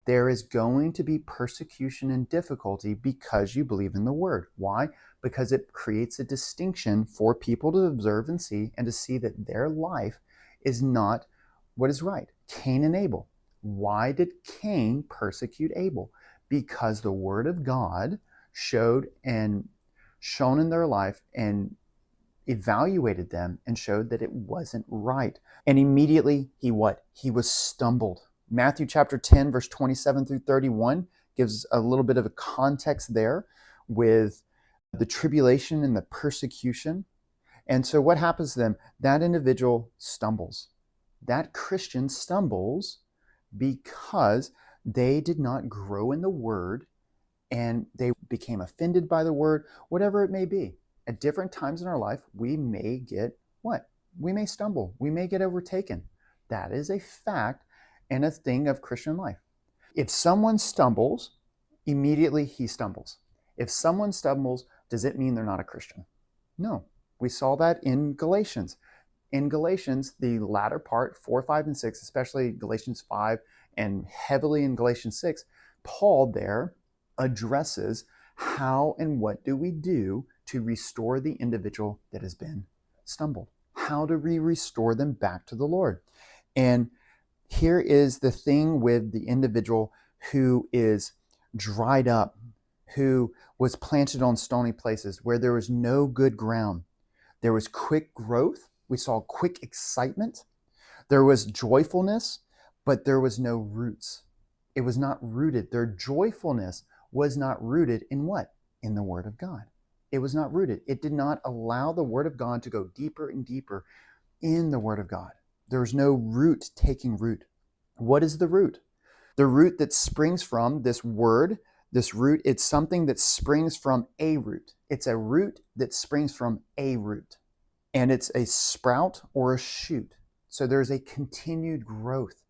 there is going to be persecution and difficulty because you believe in the word. Why? Because it creates a distinction for people to observe and see, and to see that their life is not what is right. Cain and Abel. Why did Cain persecute Abel? Because the word of God showed and shone in their life and evaluated them and showed that it wasn't right. And immediately he what? He was stumbled. Matthew chapter 10, verse 27 through 31 gives a little bit of a context there with the tribulation and the persecution. And so what happens to them? That individual stumbles. That Christian stumbles because they did not grow in the word and they became offended by the word, whatever it may be. At different times in our life, we may get what? We may stumble. We may get overtaken. That is a fact and a thing of Christian life. If someone stumbles, immediately he stumbles. If someone stumbles, does it mean they're not a Christian? No. We saw that in Galatians. In Galatians, the latter part, 4, 5, and 6, especially Galatians 5 and heavily in Galatians 6, Paul there addresses how and what do we do to restore the individual that has been stumbled. How do we restore them back to the Lord? And here is the thing with the individual who is dried up, who was planted on stony places where there was no good ground. There was quick growth. We saw quick excitement. There was joyfulness, but there was no roots. It was not rooted. Their joyfulness was not rooted in what? In the Word of God. It was not rooted. It did not allow the Word of God to go deeper and deeper in the Word of God. There was no root taking root. What is the root? The root that springs from this word, this root, it's something that springs from a root. It's a root that springs from a root. And it's a sprout or a shoot. So there's a continued growth.